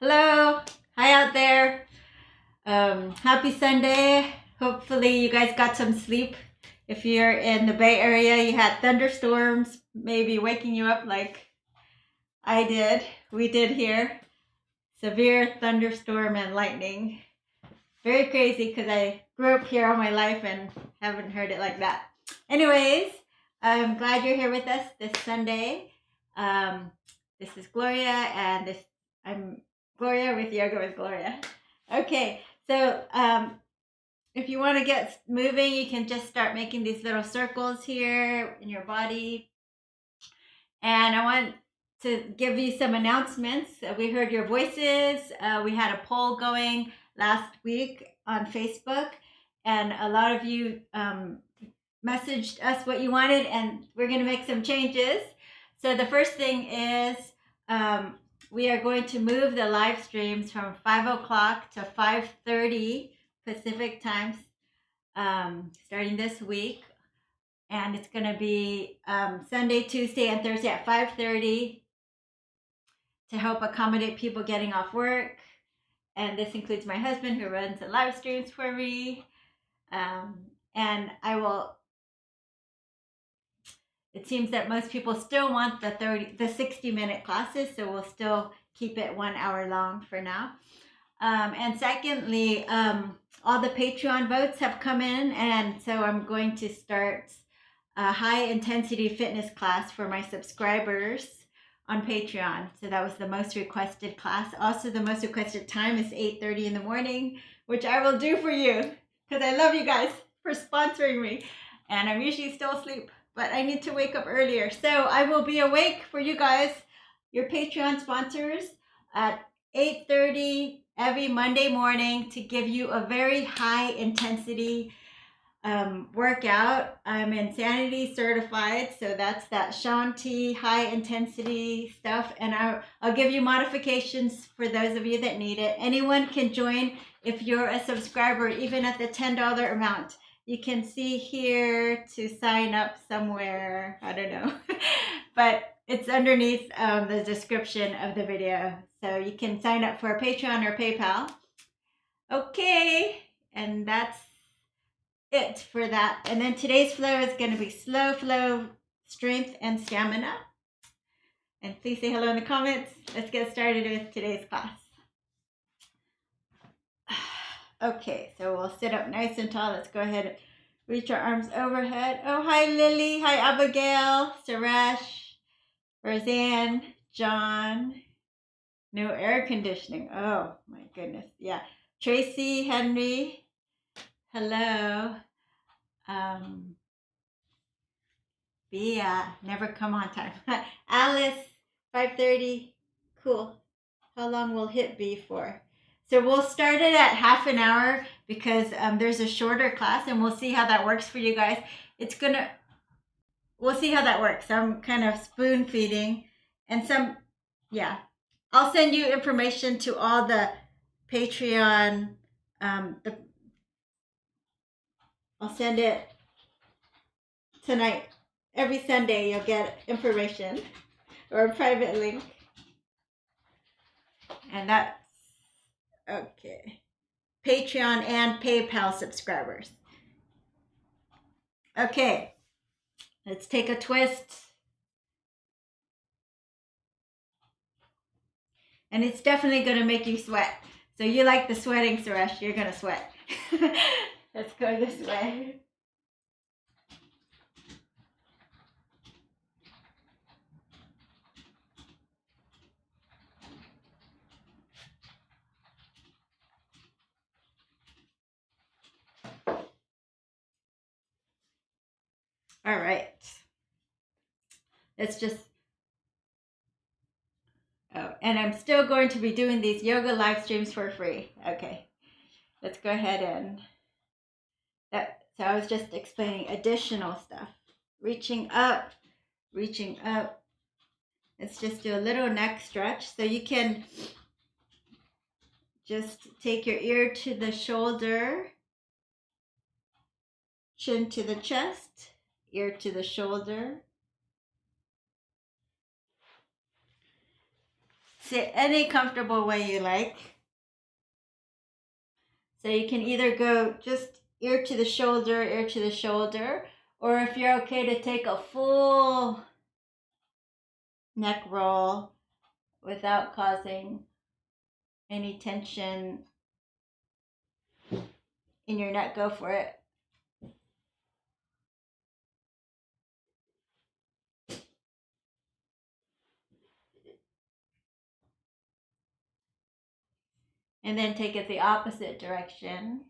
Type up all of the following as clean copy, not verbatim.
Hello, hi out there. Happy Sunday. Hopefully you guys got some sleep. If you're in the Bay Area, you had thunderstorms, maybe waking you up like I did. We did here. Severe thunderstorm and lightning. Very crazy because I grew up here all my life and haven't heard it like that. Anyways, I'm glad you're here with us this Sunday. This is Gloria, and I'm Gloria with Yoga with Gloria. Okay, so if you want to get moving, you can just start making these little circles here in your body. And I want to give you some announcements. We heard your voices. We had a poll going last week on Facebook, and a lot of you messaged us what you wanted, and we're going to make some changes. So the first thing is we are going to move the live streams from 5 o'clock to 5:30 Pacific times starting this week. And it's going to be Sunday, Tuesday, and Thursday at 5:30 to help accommodate people getting off work. And this includes my husband, who runs the live streams for me. And I will. It seems that most people still want the 60-minute classes, so we'll still keep it 1 hour long for now. And secondly, all the Patreon votes have come in, and so I'm going to start a high intensity fitness class for my subscribers on Patreon. So that was the most requested class. Also, the most requested time is 8:30 in the morning, which I will do for you because I love you guys for sponsoring me. And I'm usually still asleep, but I need to wake up earlier. So I will be awake for you guys, your Patreon sponsors, at 8:30 every Monday morning to give you a very high intensity workout. I'm Insanity certified, so that's that Shanti high intensity stuff, and I'll give you modifications for those of you that need it. Anyone can join if you're a subscriber, even at the $10 amount. You can see here to sign up somewhere, I don't know, but it's underneath the description of the video, so you can sign up for a Patreon or PayPal. Okay, and that's it for that. And then today's flow is going to be slow flow, strength, and stamina. And please say hello in the comments. Let's get started with today's class. Okay, so we'll sit up nice and tall. Let's go ahead and reach our arms overhead. Oh, hi Lily, hi Abigail, Suresh, Roseanne, John. No air conditioning. Oh my goodness. Yeah. Tracy, Henry, hello. Bia, never come on time. Alice, 5:30. Cool. How long will HIT be for? So we'll start it at half an hour because there's a shorter class, and we'll see how that works for you guys. We'll see how that works. I'm kind of spoon feeding, and I'll send you information to all the Patreon. I'll send it tonight. Every Sunday you'll get information or a private link. And that's okay. Patreon and PayPal subscribers. Okay, let's take a twist. And it's definitely going to make you sweat. So you like the sweating, Suresh, you're going to sweat. Let's go this way. All right. Let's just... Oh, and I'm still going to be doing these yoga live streams for free. Okay. Let's go ahead and... So I was just explaining additional stuff. Reaching up. Let's just do a little neck stretch. So you can just take your ear to the shoulder, chin to the chest, ear to the shoulder. Sit any comfortable way you like. So you can either go just ear to the shoulder, or if you're okay to take a full neck roll without causing any tension in your neck, go for it. And then take it the opposite direction.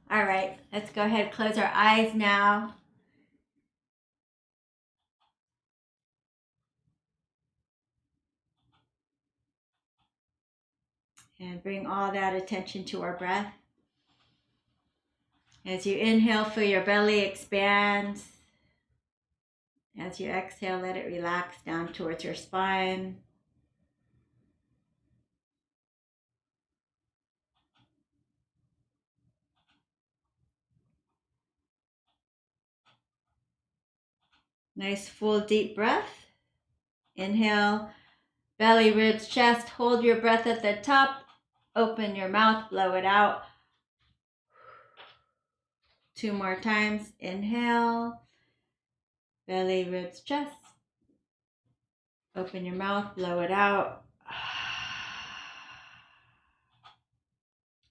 All right, let's go ahead and close our eyes now. And bring all that attention to our breath. As you inhale, feel your belly expand. As you exhale, let it relax down towards your spine. Nice full deep breath. Inhale, belly, ribs, chest. Hold your breath at the top. Open your mouth, blow it out. 2 more times. Inhale, belly, ribs, chest. Open your mouth, blow it out.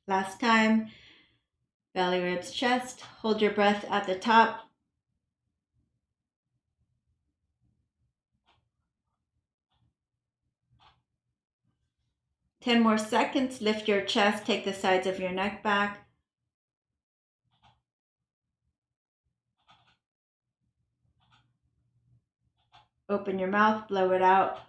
Last time. Belly, ribs, chest. Hold your breath at the top. Ten more seconds. Lift your chest. Take the sides of your neck back. Open your mouth. Blow it out.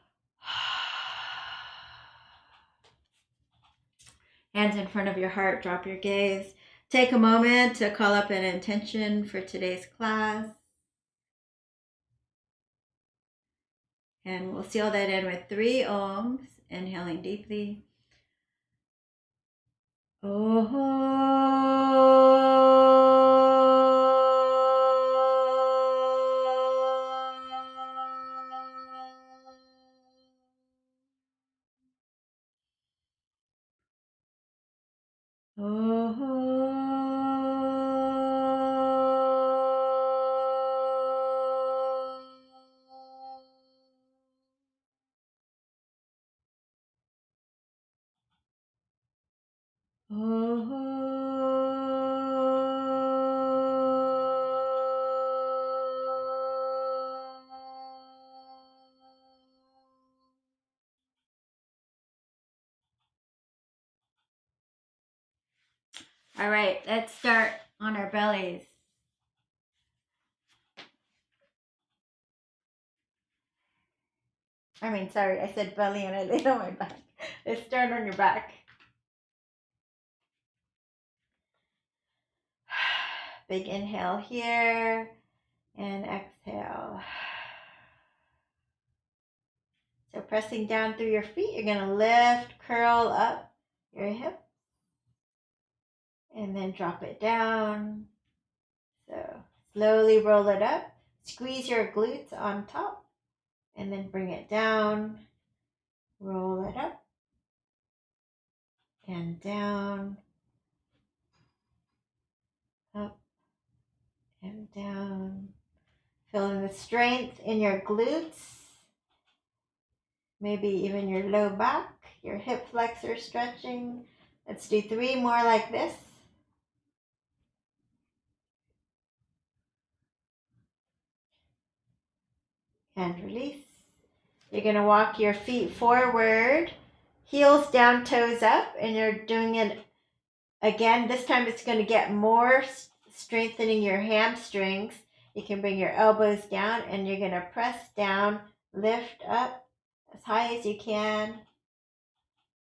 Hands in front of your heart. Drop your gaze. Take a moment to call up an intention for today's class. And we'll seal that in with 3 ohms. Inhaling deeply. All right, let's start on our bellies. Sorry, I said belly and I laid on my back. Let's start on your back. Big inhale here and exhale. So pressing down through your feet, you're going to lift, curl up your hip, and then drop it down. So slowly roll it up. Squeeze your glutes on top, and then bring it down. Roll it up and down, up and down. Feeling the strength in your glutes, maybe even your low back, your hip flexor stretching. Let's do 3 more like this. And release. You're going to walk your feet forward, heels down, toes up, and you're doing it again. This time it's going to get more strengthening your hamstrings. You can bring your elbows down and you're going to press down, lift up as high as you can,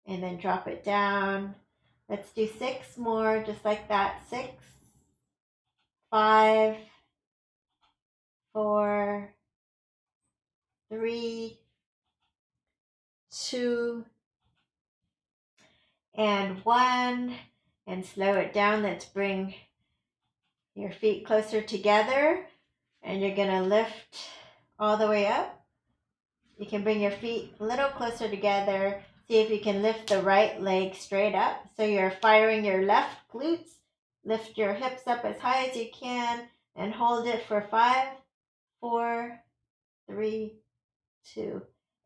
and then drop it down. Let's do 6 more, just like that. 6, 5, 4, 3, 2, and 1, and slow it down. Let's bring your feet closer together, and you're gonna lift all the way up. You can bring your feet a little closer together. See if you can lift the right leg straight up. So you're firing your left glutes. Lift your hips up as high as you can and hold it for 5, 4, 3, 2,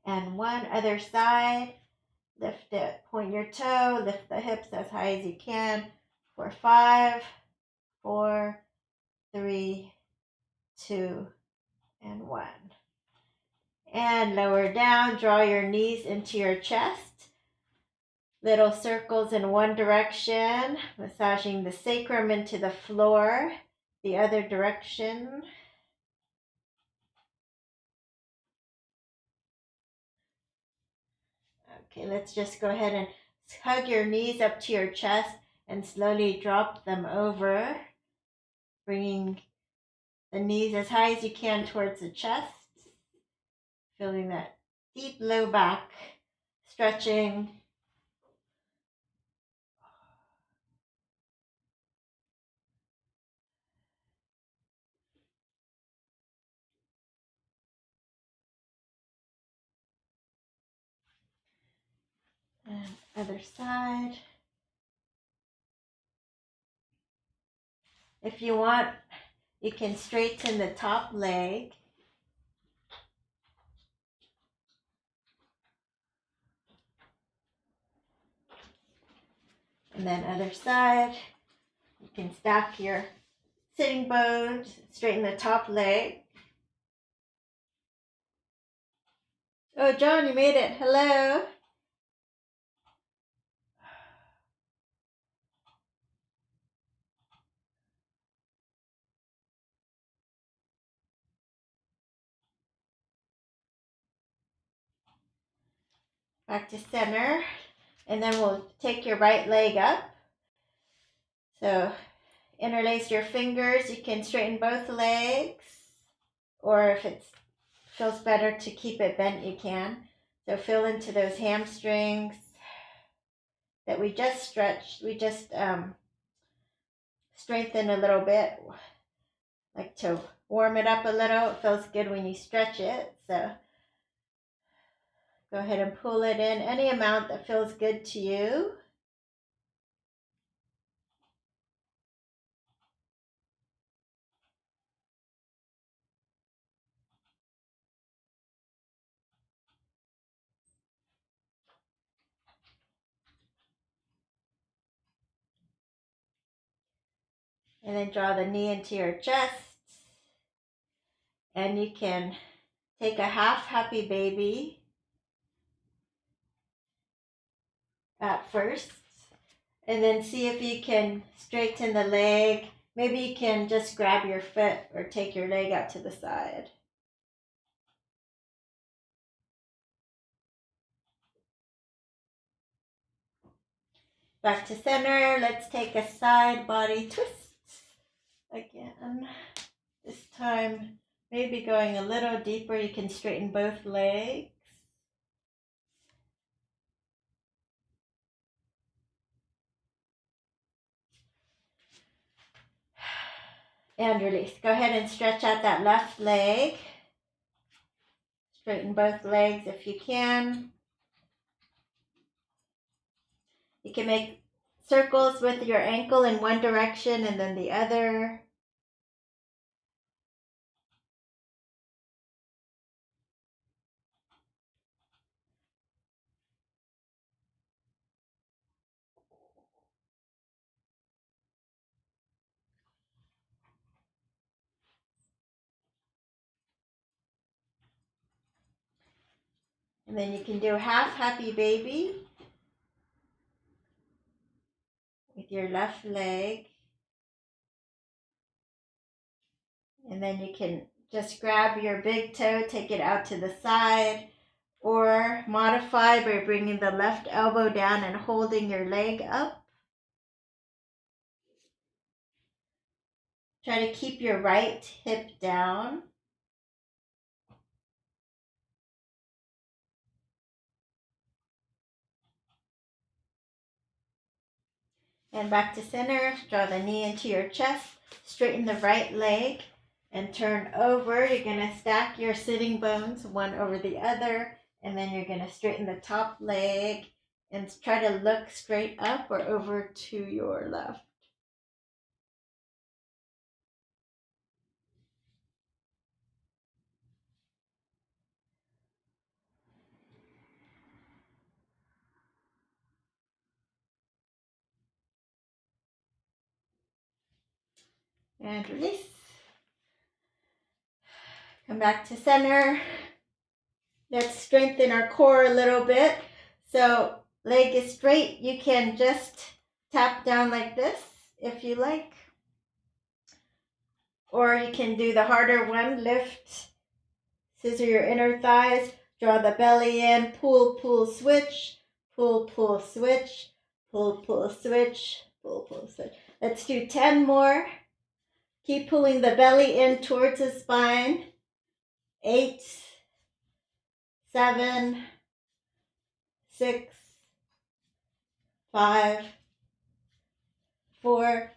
and 1. Other side. Lift it. Point your toe. Lift the hips as high as you can for 5, 4, 3, 2, and 1. And lower down. Draw your knees into your chest. Little circles in one direction, massaging the sacrum into the floor, the other direction. Okay, let's just go ahead and hug your knees up to your chest and slowly drop them over, bringing the knees as high as you can towards the chest, feeling that deep low back, stretching. And other side. If you want, you can straighten the top leg. And then other side. You can stack your sitting bones, straighten the top leg. Oh, John, you made it. Hello. Back to center. And then we'll take your right leg up. So interlace your fingers. You can straighten both legs. Or if it feels better to keep it bent, you can. So feel into those hamstrings that we just stretched. We just strengthen a little bit. Like to warm it up a little. It feels good when you stretch it. So go ahead and pull it in any amount that feels good to you. And then draw the knee into your chest. And you can take a half happy baby at first. And then see if you can straighten the leg. Maybe you can just grab your foot or take your leg out to the side. Back to center. Let's take a side body twist again. This time, maybe going a little deeper. You can straighten both legs. And release. Go ahead and stretch out that left leg. Straighten both legs if you can. You can make circles with your ankle in one direction and then the other. And then you can do half happy baby with your left leg. And then you can just grab your big toe, take it out to the side, or modify by bringing the left elbow down and holding your leg up. Try to keep your right hip down. And back to center. Draw the knee into your chest. Straighten the right leg and turn over. You're going to stack your sitting bones one over the other. And then you're going to straighten the top leg and try to look straight up or over to your left. And release. Come back to center. Let's strengthen our core a little bit. So leg is straight. You can just tap down like this if you like. Or you can do the harder one. Lift, scissor your inner thighs, draw the belly in, pull, pull, switch, pull, pull, switch, pull, pull, switch, pull, pull, switch. Let's do 10 more. Keep pulling the belly in towards the spine. 8, 7, 6, 5, 4,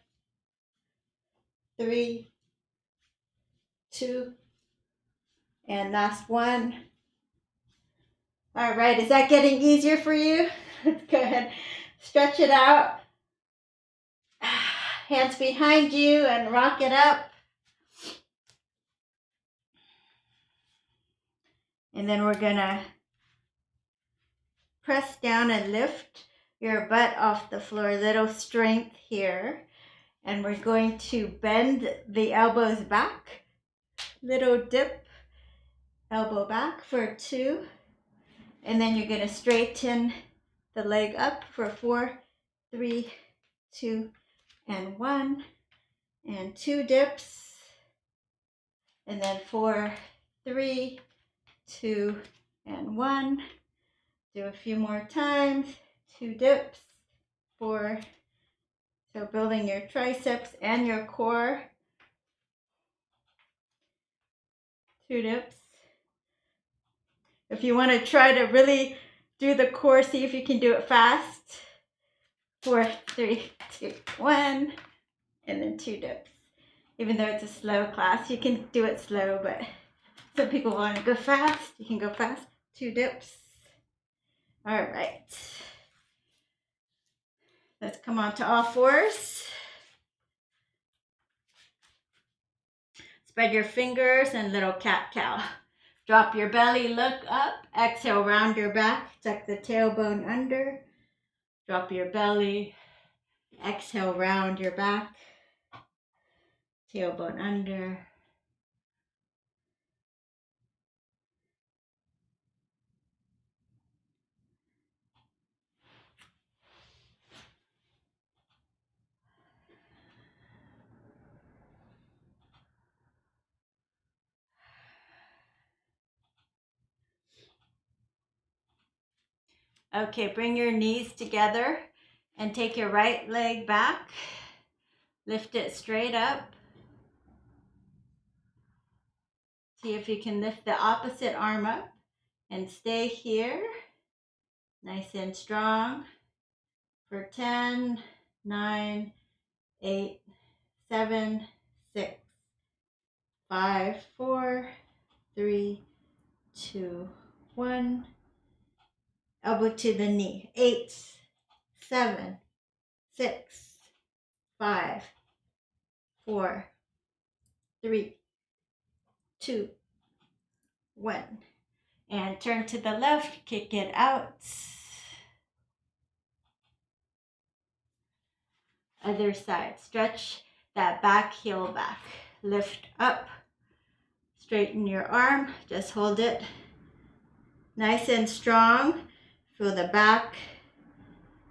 3, 2, and last one. All right, is that getting easier for you? Let's go ahead, stretch it out. Hands behind you and rock it up. And then we're gonna press down and lift your butt off the floor. Little strength here. And we're going to bend the elbows back. Little dip, elbow back for 2. And then you're gonna straighten the leg up for 4, 3, 2, and 1. And 2 dips. And then 4, 3, 2, and 1. Do a few more times. 2 dips. 4. So building your triceps and your core. 2 dips. If you want to try to really do the core, see if you can do it fast. 4, 3, 2, 1. And then 2 dips. Even though it's a slow class, you can do it slow, but some people want to go fast. You can go fast. 2 dips. All right. Let's come on to all fours. Spread your fingers and little cat-cow. Drop your belly, look up. Exhale, round your back. Tuck the tailbone under. Drop your belly. Exhale, round your back. Tailbone under. Okay, bring your knees together and take your right leg back. Lift it straight up. See if you can lift the opposite arm up and stay here. Nice and strong for 10, 9, 8, 7, 6, 5, 4, 3, 2, 1. Elbow to the knee. 8, 7, 6, 5, 4, 3, 2, 1. And turn to the left, kick it out. Other side. Stretch that back heel back. Lift up. Straighten your arm. Just hold it nice and strong. Feel the back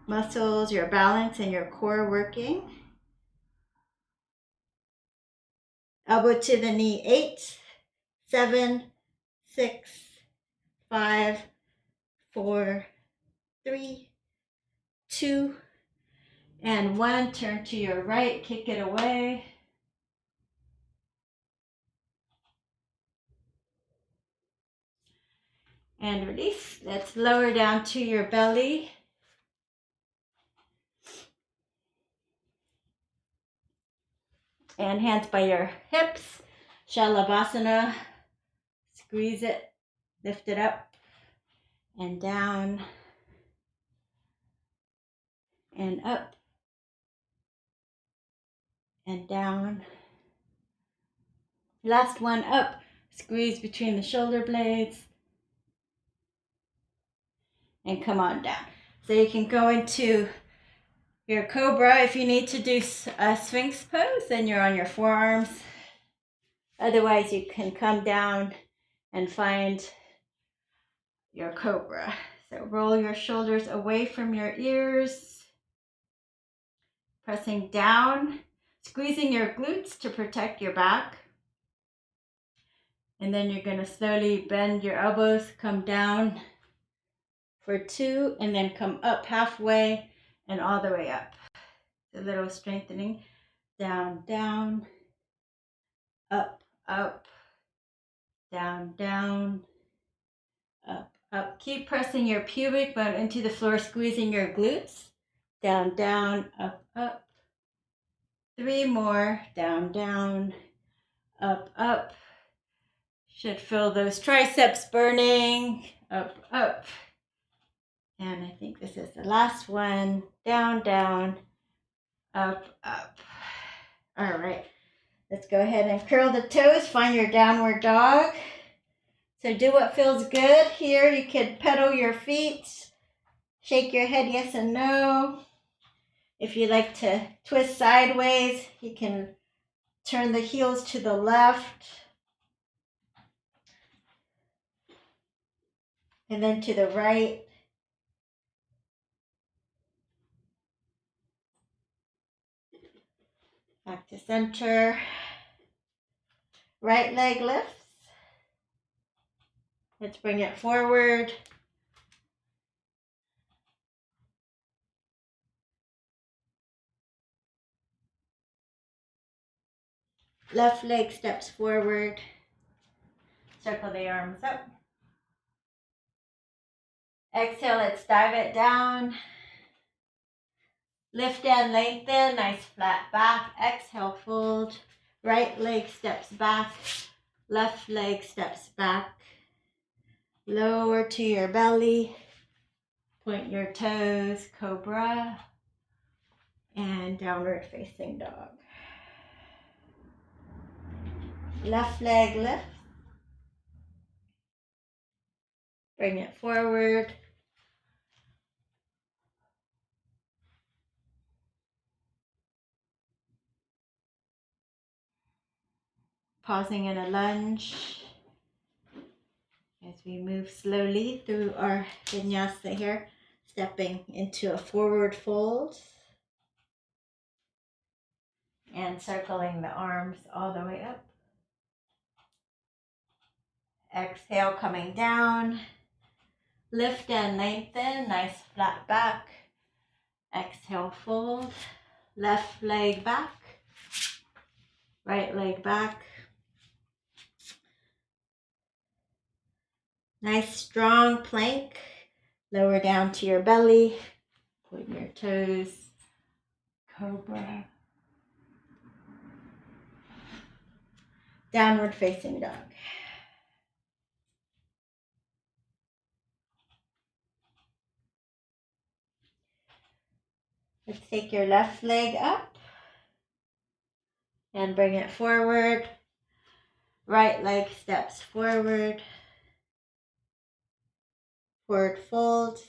muscles, your balance, and your core working. Elbow to the knee. 8, 7, 6, 5, 4, 3, 2, and 1. Turn to your right, kick it away. And release. Let's lower down to your belly. And hands by your hips. Shalabhasana. Squeeze it. Lift it up and down and up and down. Last one, up. Squeeze between the shoulder blades and come on down. So you can go into your cobra. If you need to do a sphinx pose, then you're on your forearms. Otherwise, you can come down and find your cobra. So roll your shoulders away from your ears, pressing down, squeezing your glutes to protect your back. And then you're going to slowly bend your elbows, come down for 2, and then come up halfway and all the way up. A little strengthening. Down, down, up, up, down, down, up, up. Keep pressing your pubic bone into the floor, squeezing your glutes. Down, down, up, up. 3 more. Down, down, up, up. Should feel those triceps burning. Up, up. And I think this is the last one. Down, down, up, up. All right. Let's go ahead and curl the toes. Find your downward dog. So do what feels good here. You can pedal your feet. Shake your head yes and no. If you like to twist sideways, you can turn the heels to the left. And then to the right. Back to center. Right leg lifts. Let's bring it forward. Left leg steps forward. Circle the arms up. Exhale, let's dive it down. Lift and lengthen, nice flat back. Exhale, fold. Right leg steps back. Left leg steps back. Lower to your belly. Point your toes, cobra. And downward facing dog. Left leg lift. Bring it forward. Pausing in a lunge as we move slowly through our vinyasa here, stepping into a forward fold and circling the arms all the way up. Exhale, coming down. Lift and lengthen, nice flat back. Exhale, fold. Left leg back. Right leg back. Nice strong plank. Lower down to your belly. Point your toes. Cobra. Downward facing dog. Let's take your left leg up and bring it forward. Right leg steps forward. Forward fold.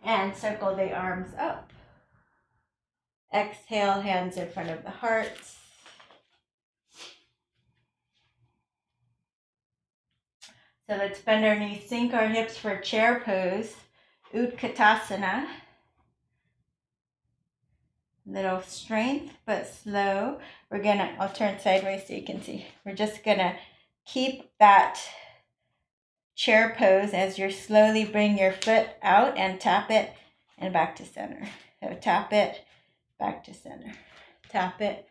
And circle the arms up. Exhale, hands in front of the heart. So let's bend our knees, sink our hips for chair pose. Utkatasana. Little strength, but slow. I'll turn sideways so you can see. We're just gonna keep that chair pose as you slowly bring your foot out and tap it and back to center. So tap it, back to center. Tap it,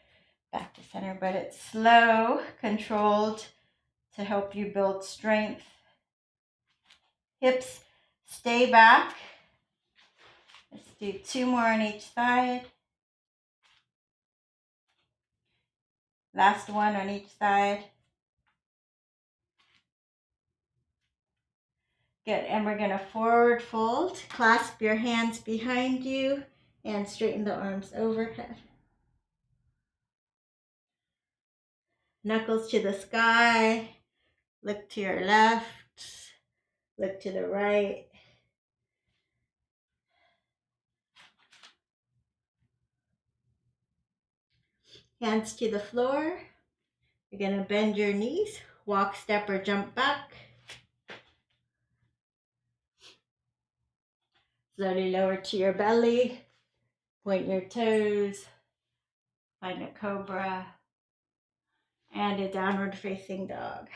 back to center. But it's slow, controlled to help you build strength. Hips stay back. Let's do 2 more on each side. Last one on each side. Good, and we're gonna forward fold. Clasp your hands behind you and straighten the arms overhead. Knuckles to the sky. Look to your left. Look to the right. Hands to the floor. You're gonna bend your knees. Walk, step, or jump back. Slowly lower to your belly. Point your toes. Find a cobra. And a downward facing dog.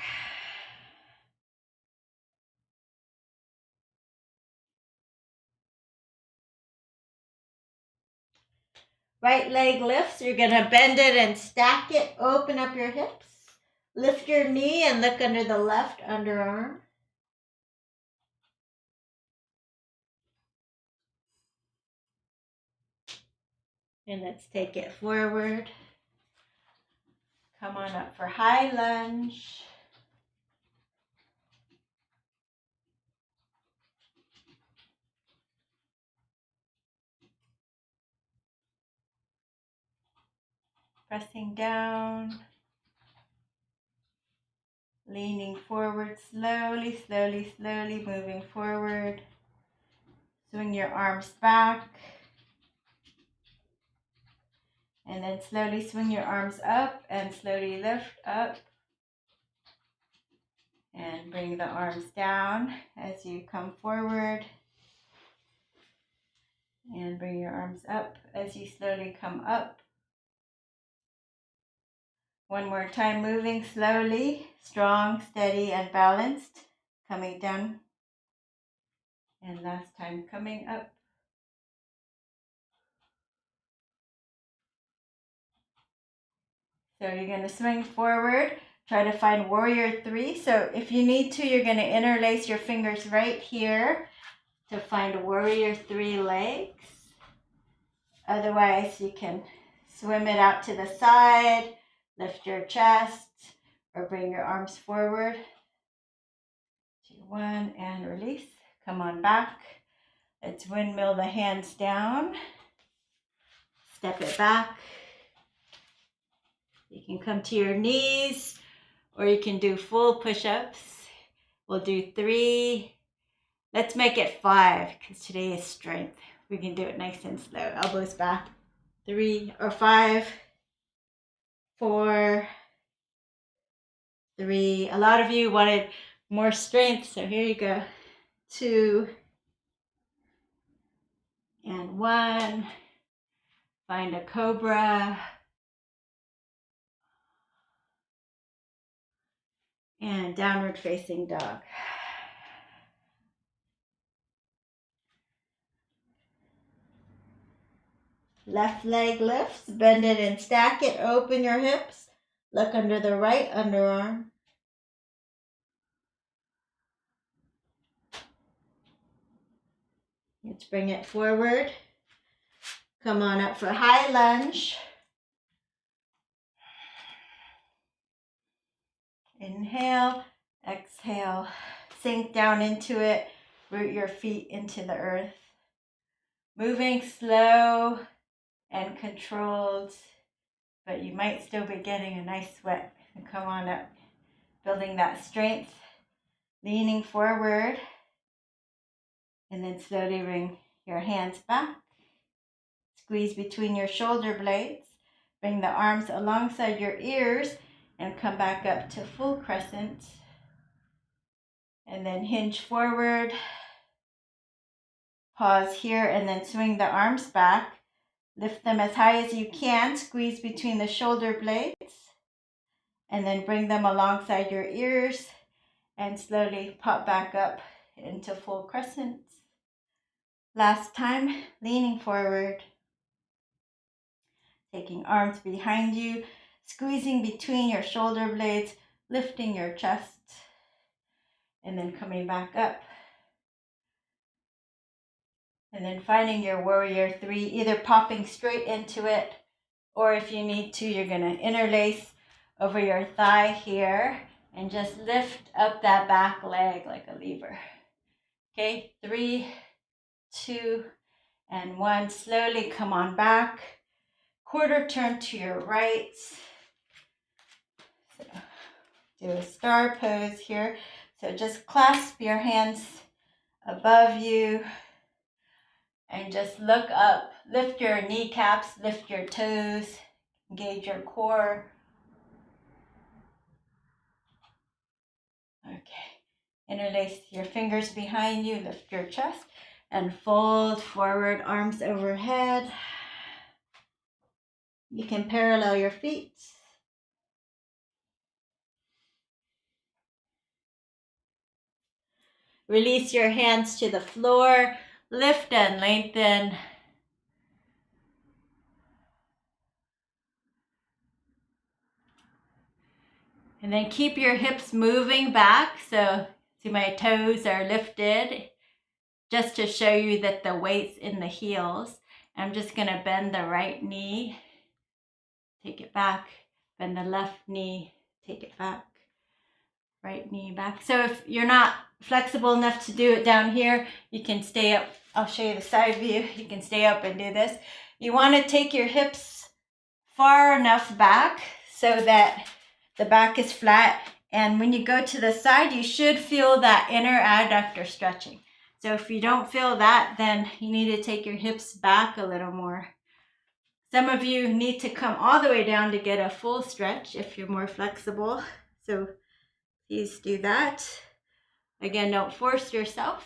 Right leg lifts. You're gonna bend it and stack it. Open up your hips. Lift your knee and look under the left underarm. And let's take it forward. Come on up for high lunge. Pressing down. Leaning forward slowly, slowly, slowly, moving forward. Swing your arms back. And then slowly swing your arms up and slowly lift up. And bring the arms down as you come forward. And bring your arms up as you slowly come up. One more time, moving slowly, strong, steady, and balanced. Coming down. And last time, coming up. So you're going to swing forward. Try to find warrior three. So if you need to, you're going to interlace your fingers right here to find warrior three legs. Otherwise, you can swim it out to the side, lift your chest, or bring your arms forward. 2, 1, and release. Come on back. Let's windmill the hands down. Step it back. You can come to your knees, or you can do full push-ups. We'll do 3. Let's make it 5, because today is strength. We can do it nice and slow. Elbows back. 3 or 5, 4, 3. A lot of you wanted more strength, so here you go. 2 and 1. Find a cobra. And downward facing dog. Left leg lifts, bend it and stack it, open your hips, look under the right underarm. Let's bring it forward. Come on up for high lunge. Inhale, exhale, sink down into it, root your feet into the earth. Moving slow and controlled, but you might still be getting a nice sweat. And come on up, building that strength, leaning forward, and then slowly bring your hands back. Squeeze between your shoulder blades. Bring the arms alongside your ears and come back up to full crescent. And then hinge forward. Pause here and then swing the arms back. Lift them as high as you can. Squeeze between the shoulder blades. And then bring them alongside your ears and slowly pop back up into full crescent. Last time, leaning forward. Taking arms behind you, squeezing between your shoulder blades, lifting your chest, and then coming back up. And then finding your warrior 3, either popping straight into it, or if you need to, you're going to interlace over your thigh here and just lift up that back leg like a lever. Okay, 3, 2, and 1. Slowly come on back. Quarter turn to your right. So do a star pose here. So just clasp your hands above you and just look up. Lift your kneecaps, lift your toes, engage your core. Okay. Interlace your fingers behind you, lift your chest, and fold forward, arms overhead. You can parallel your feet. Release your hands to the floor. Lift and lengthen. And then keep your hips moving back. So see my toes are lifted just to show you that the weight's in the heels. I'm just going to bend the right knee. Take it back. Bend the left knee. Take it back. Right knee back. So if you're not flexible enough to do it down here, you can stay up. I'll show you the side view. You can stay up and do this. You want to take your hips far enough back so that the back is flat. And when you go to the side, you should feel that inner adductor stretching. So if you don't feel that, then you need to take your hips back a little more. Some of you need to come all the way down to get a full stretch if you're more flexible. So please do that. Again, don't force yourself.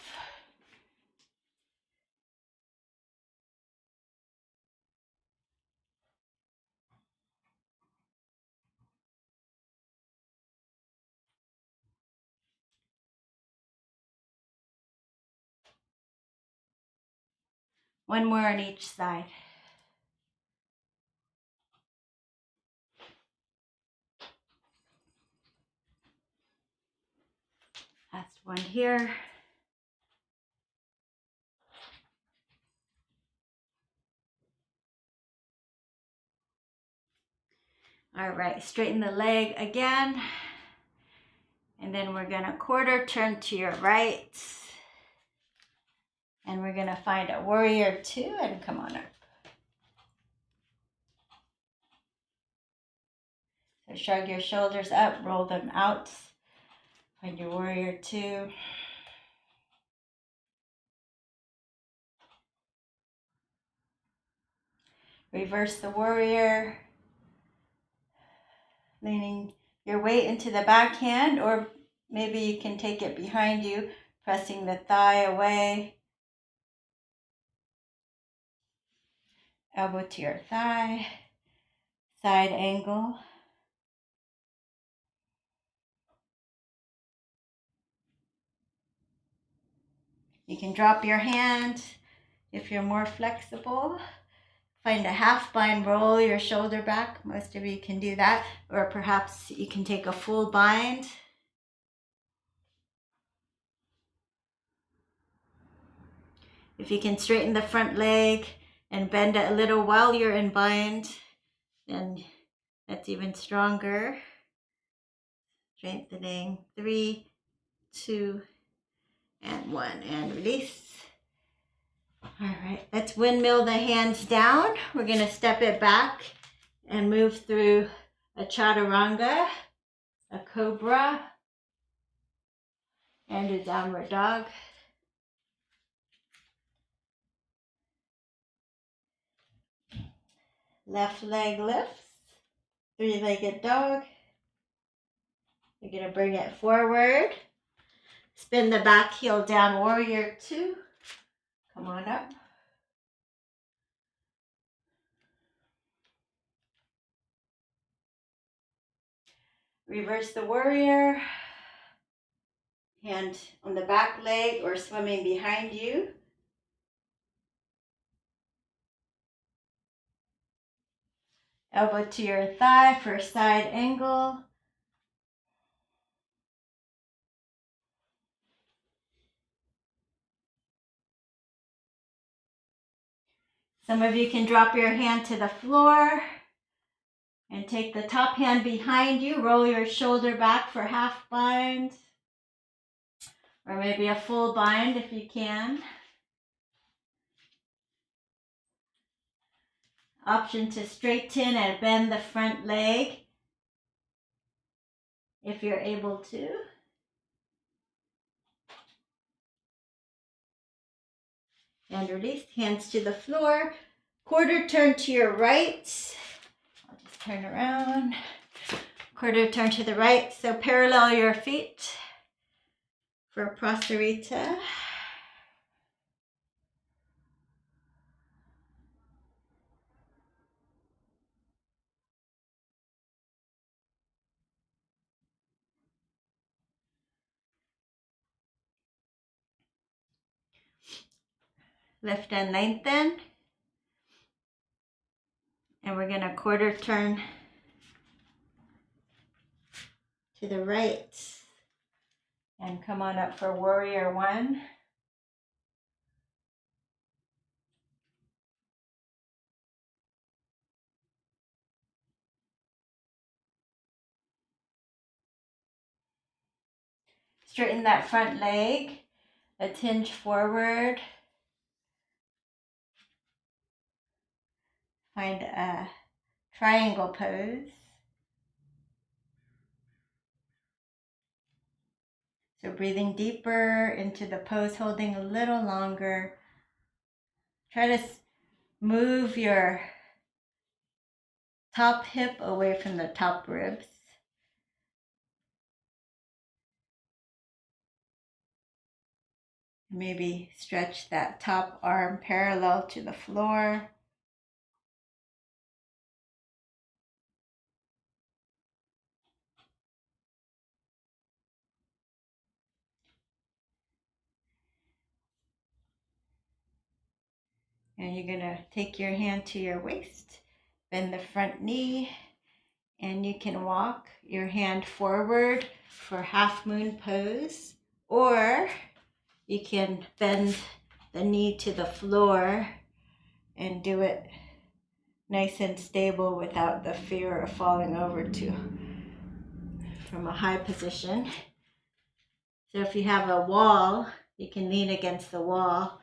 One more on each side. Last one here. All right, straighten the leg again. And then we're gonna quarter turn to your right. And we're gonna find a warrior 2 and come on up. So shrug your shoulders up, roll them out. Find your warrior 2. Reverse the warrior. Leaning your weight into the backhand, or maybe you can take it behind you, pressing the thigh away. Elbow to your thigh. Side angle. You can drop your hand if you're more flexible. Find a half bind, roll your shoulder back. Most of you can do that. Or perhaps you can take a full bind. If you can straighten the front leg and bend it a little while you're in bind, then that's even stronger. Strengthening. 3, 2, and 1. And release. All right, let's windmill the hands down. We're going to step it back and move through a chaturanga, a cobra, and a downward dog. Left leg lifts, 3-legged dog. You're going to bring it forward. Spin the back heel down, warrior 2. Come on up. Reverse the warrior. Hand on the back leg or swimming behind you. Elbow to your thigh for side angle. Some of you can drop your hand to the floor. And take the top hand behind you, roll your shoulder back for half bind, or maybe a full bind if you can. Option to straighten and bend the front leg if you're able to. And release, hands to the floor. Quarter turn to your right. I'll just turn around. Quarter turn to the right. So parallel your feet for Prasarita. Lift and lengthen. And we're going to quarter turn to the right. And come on up for warrior one. Straighten that front leg, a tinge forward. Find a triangle pose. So breathing deeper into the pose, holding a little longer. Try to move your top hip away from the top ribs. Maybe stretch that top arm parallel to the floor. And you're going to take your hand to your waist, bend the front knee, and you can walk your hand forward for half moon pose, or you can bend the knee to the floor and do it nice and stable without the fear of falling over from a high position. So if you have a wall, you can lean against the wall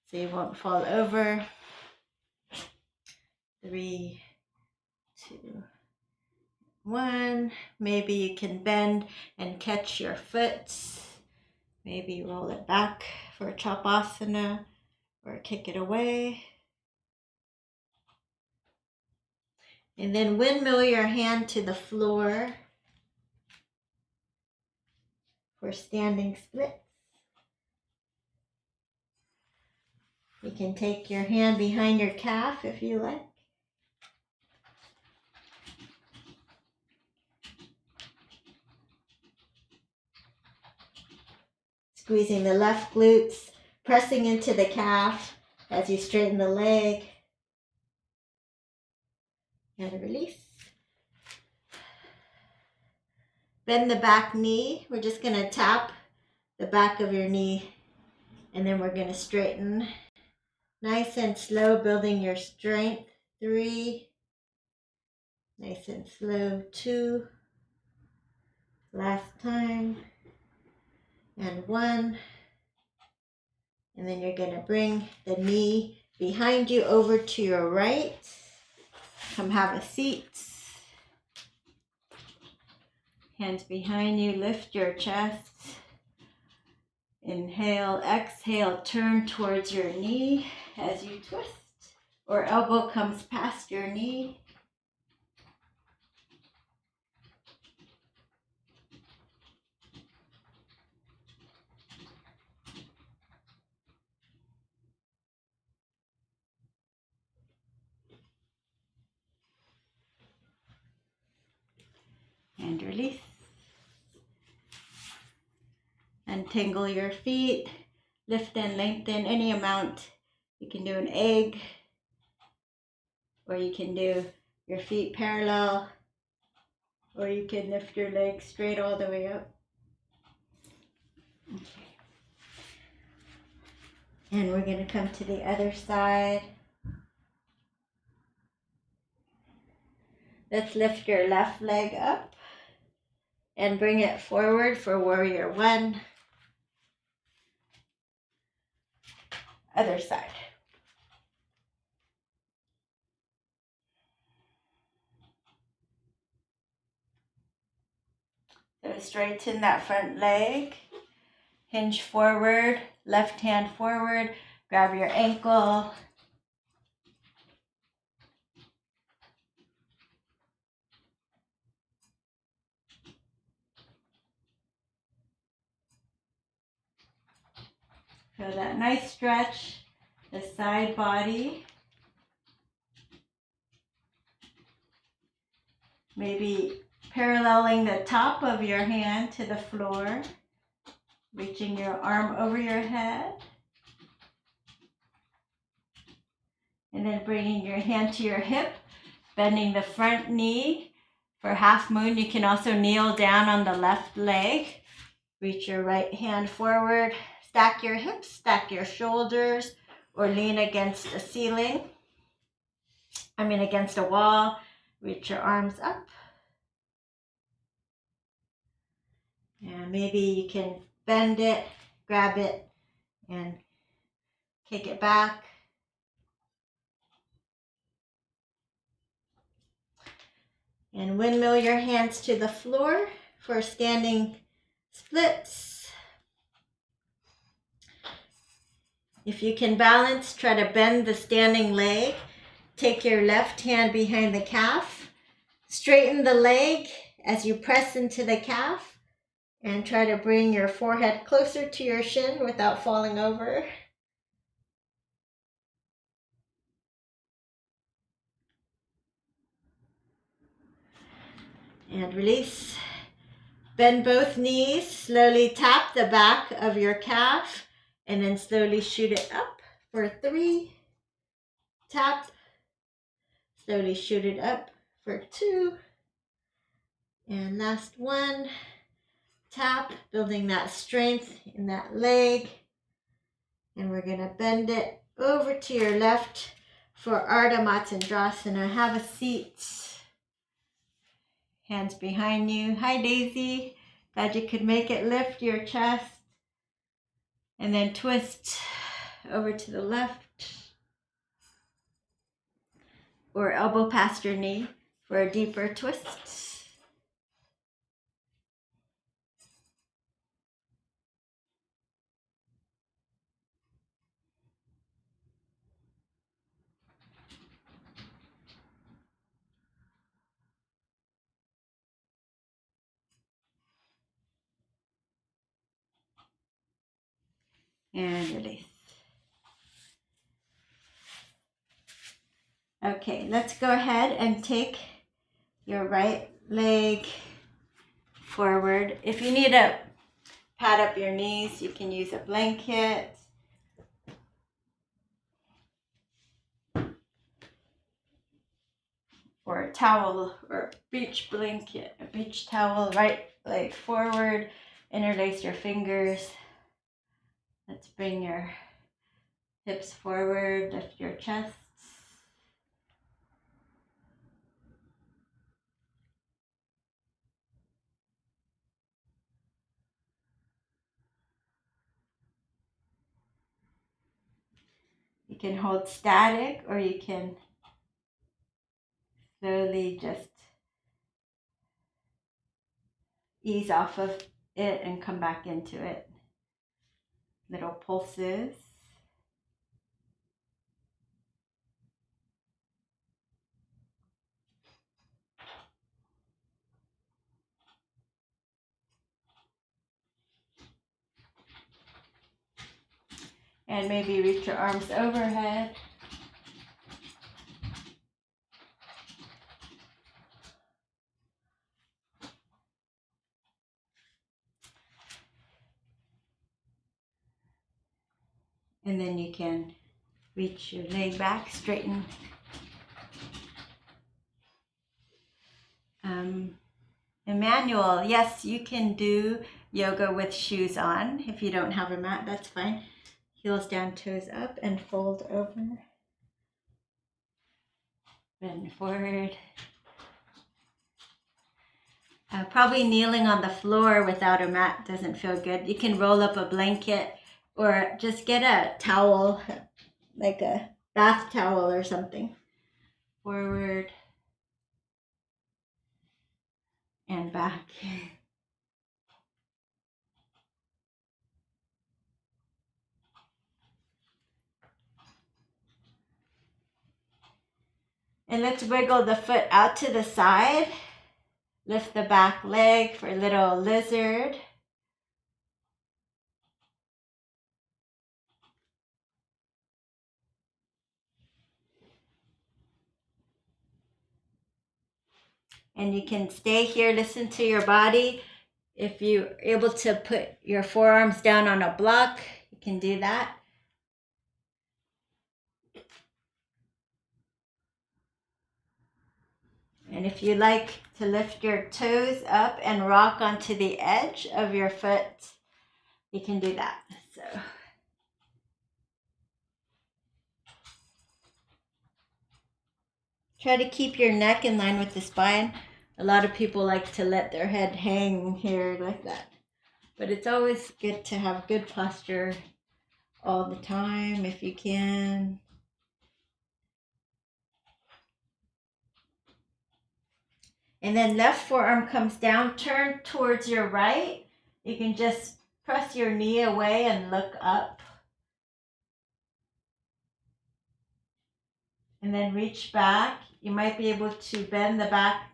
so you won't fall over. 3, 2, 1. Maybe you can bend and catch your foot. Maybe roll it back for a Chapasana or kick it away. And then windmill your hand to the floor for standing splits. You can take your hand behind your calf if you like. Squeezing the left glutes, pressing into the calf as you straighten the leg. And release. Bend the back knee. We're just going to tap the back of your knee, and then we're going to straighten. Nice and slow, building your strength. 3. Nice and slow. 2. Last time. And 1. And then you're going to bring the knee behind you over to your right. Come have a seat. Hands behind you, lift your chest. Inhale, exhale, turn towards your knee as you twist, or elbow comes past your knee. And release. Untangle your feet, lift and lengthen any amount. You can do an egg, or you can do your feet parallel, or you can lift your legs straight all the way up. Okay. And we're going to come to the other side. Let's lift your left leg up and bring it forward for warrior one. Other side. So straighten that front leg. Hinge forward, left hand forward. Grab your ankle. Feel that nice stretch, the side body. Maybe paralleling the top of your hand to the floor, reaching your arm over your head. And then bringing your hand to your hip, bending the front knee. For half moon, you can also kneel down on the left leg. Reach your right hand forward. Stack your hips, stack your shoulders, or lean against a ceiling. Against a wall. Reach your arms up. And maybe you can bend it, grab it, and kick it back. And windmill your hands to the floor for standing splits. If you can balance, try to bend the standing leg. Take your left hand behind the calf. Straighten the leg as you press into the calf. And try to bring your forehead closer to your shin without falling over. And release. Bend both knees. Slowly tap the back of your calf. And then slowly shoot it up for 3. Tap. Slowly shoot it up for 2. And last 1. Tap, building that strength in that leg. And we're going to bend it over to your left for Ardha Matsyendrasana. Have a seat. Hands behind you. Hi, Daisy. Glad you could make it. Lift your chest. And then twist over to the left. Or elbow past your knee for a deeper twist. And release. Okay, let's go ahead and take your right leg forward. If you need to pad up your knees, you can use a blanket. Or a towel or a beach blanket, a beach towel. Right leg forward, interlace your fingers. Let's bring your hips forward, lift your chest. You can hold static or you can slowly just ease off of it and come back into it. Little pulses. And maybe reach your arms overhead. And then you can reach your leg back, straighten. Emmanuel, yes, you can do yoga with shoes on. If you don't have a mat, that's fine. Heels down, toes up, and fold over. Bend forward. Probably kneeling on the floor without a mat doesn't feel good. You can roll up a blanket or just get a towel, like a bath towel or something. Forward and back. And let's wiggle the foot out to the side. Lift the back leg for a little lizard. And you can stay here, listen to your body. If you're able to put your forearms down on a block, you can do that. And if you like to lift your toes up and rock onto the edge of your foot, you can do that. So try to keep your neck in line with the spine. A lot of people like to let their head hang here like that. But it's always good to have good posture all the time if you can. And then left forearm comes down, turn towards your right. You can just press your knee away and look up. And then reach back. You might be able to bend the back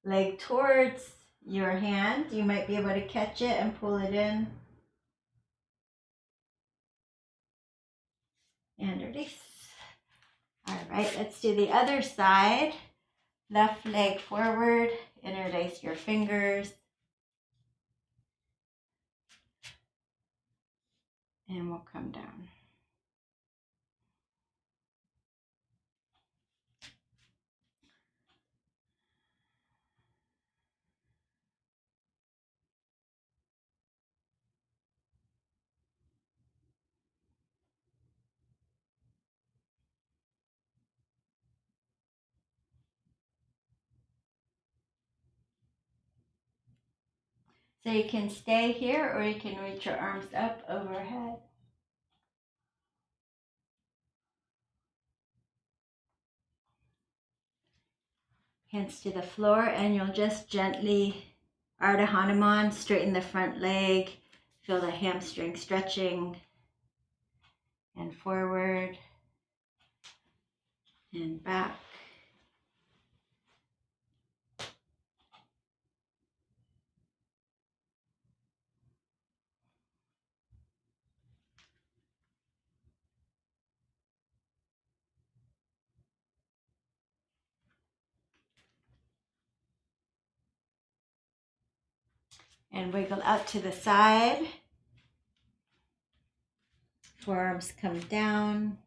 leg towards your hand. You might be able to catch it and pull it in. And release. All right, let's do the other side. Left leg forward, interlace your fingers. And we'll come down. So you can stay here or you can reach your arms up overhead. Hands to the floor, and you'll just gently Ardha Hanuman, straighten the front leg, feel the hamstring stretching, and forward and back. And wiggle out to the side. Forearms come down.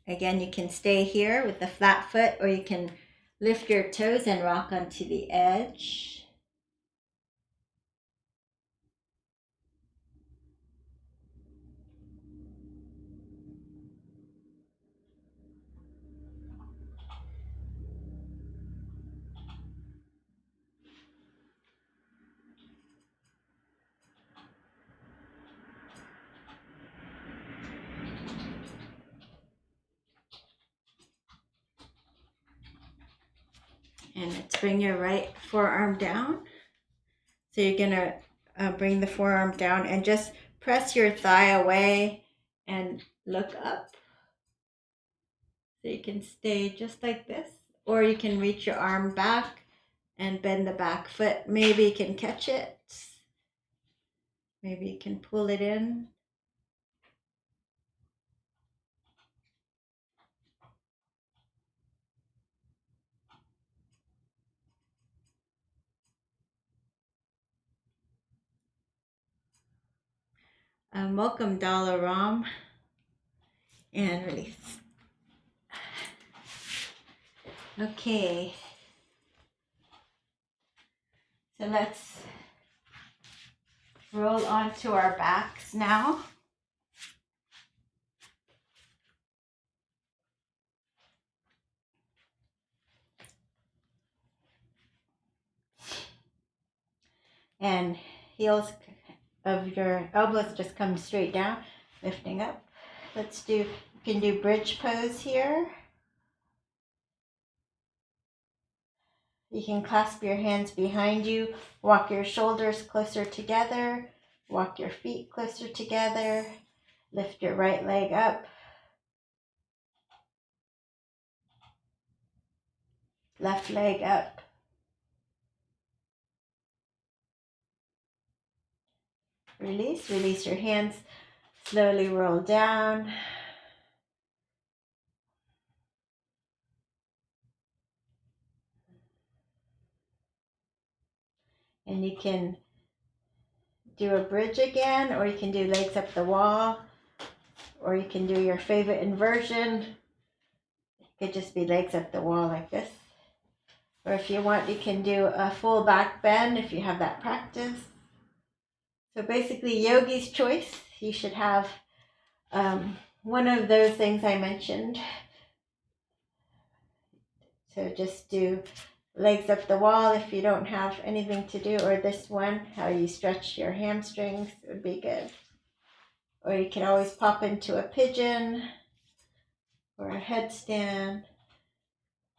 Again, you can stay here with the flat foot, or you can lift your toes and rock onto the edge. And let's bring your right forearm down. So you're gonna bring the forearm down and just press your thigh away and look up. So you can stay just like this, or you can reach your arm back and bend the back foot. Maybe you can catch it. Maybe you can pull it in. Welcome, Dala Ram. And release. Okay. roll onto our backs now. And heels of your elbows just come straight down, lifting up. You can do bridge pose here. You can clasp your hands behind you, walk your shoulders closer together, walk your feet closer together, lift your right leg up, left leg up. Release your hands, slowly roll down. And you can do a bridge again, or you can do legs up the wall, or you can do your favorite inversion. It could just be legs up the wall like this. Or if you want, you can do a full back bend if you have that practice. So basically, yogi's choice. You should have one of those things I mentioned. So just do legs up the wall if you don't have anything to do, or this one, how you stretch your hamstrings would be good. Or you can always pop into a pigeon or a headstand.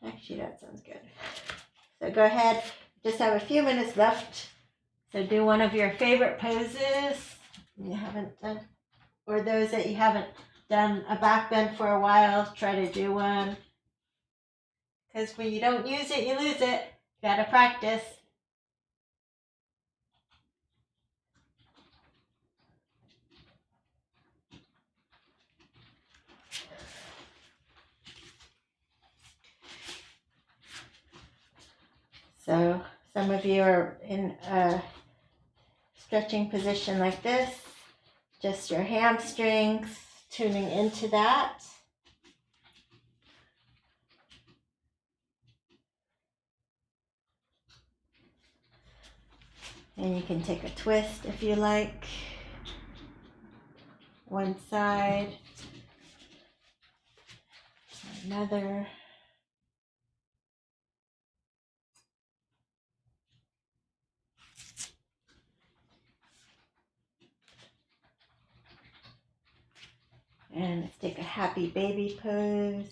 Actually, that sounds good. So go ahead, just have a few minutes left. So do one of your favorite poses you haven't done, or those that you haven't done a back bend for a while, try to do one. Because when you don't use it, you lose it. You gotta practice. So some of you are in a stretching position like this, just your hamstrings, tuning into that. And you can take a twist if you like. One side, another. And let's take a happy baby pose.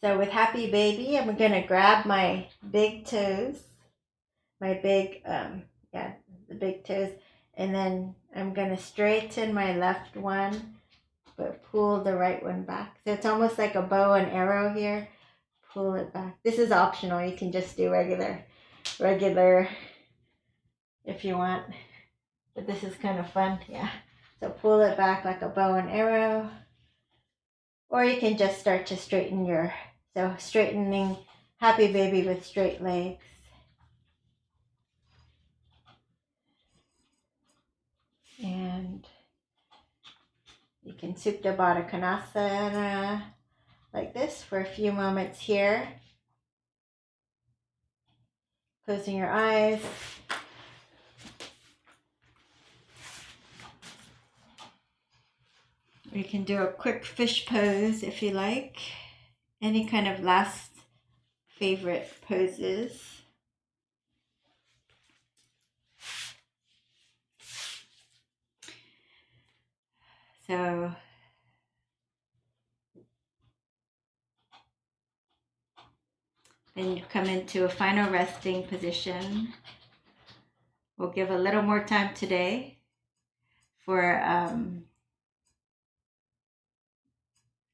So with happy baby, I'm going to grab my big toes, the big toes, and then I'm going to straighten my left one, but pull the right one back. So it's almost like a bow and arrow here. Pull it back. This is optional. You can just do regular if you want, but this is kind of fun. Yeah. So pull it back like a bow and arrow, or you can just start to straightening happy baby with straight legs. And you can Supta Baddha Konasana like this for a few moments here. Closing your eyes. Or you can do a quick fish pose if you like. Any kind of last favorite poses. So then you come into a final resting position. We'll give a little more time today for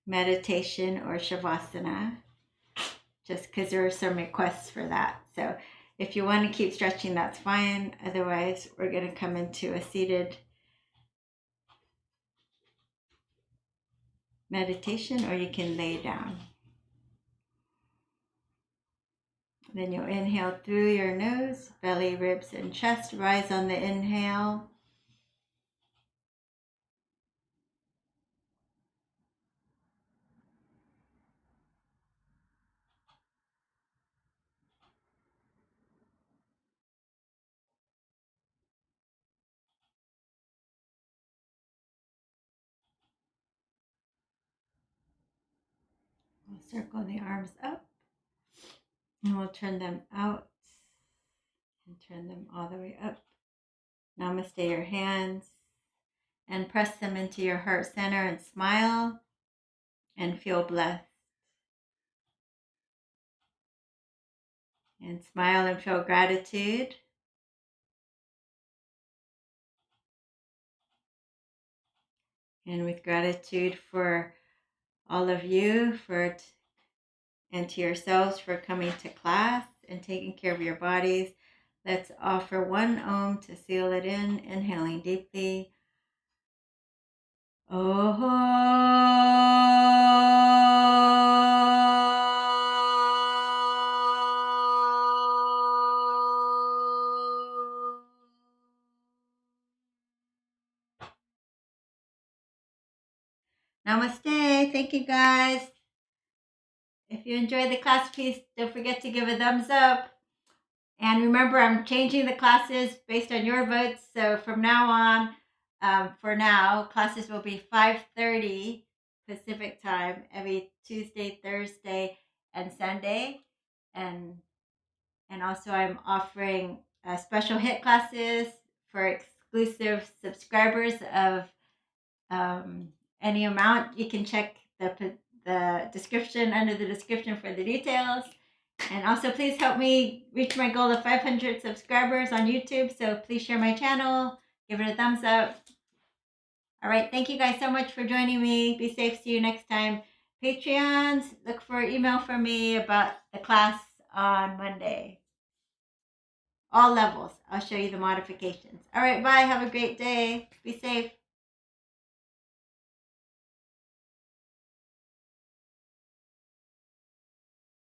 meditation or shavasana, just because there are some requests for that. So if you want to keep stretching, that's fine. Otherwise, we're going to come into a seated meditation, or you can lay down. Then you'll inhale through your nose, belly, ribs, and chest rise on the inhale. Circle the arms up. And we'll turn them out and turn them all the way up. Namaste your hands and press them into your heart center and smile and feel blessed. And smile and feel gratitude. And with gratitude for all of you and to yourselves for coming to class and taking care of your bodies. Let's offer one Om to seal it in, inhaling deeply. Namaste. Thank you guys. If you enjoyed the class, please don't forget to give a thumbs up. And remember, I'm changing the classes based on your votes. So from now on, for now, classes will be 5:30 Pacific time every Tuesday, Thursday, and Sunday. And also I'm offering special hit classes for exclusive subscribers of any amount. You can check the description under the description for the details. And also, please help me reach my goal of 500 subscribers on YouTube. So please share my channel, give it a thumbs up. All right, thank you guys so much for joining me. Be safe. See you next time. Patreons, look for an email from me about the class on Monday. All levels. I'll show you the modifications. All right, bye. Have a great day. Be safe.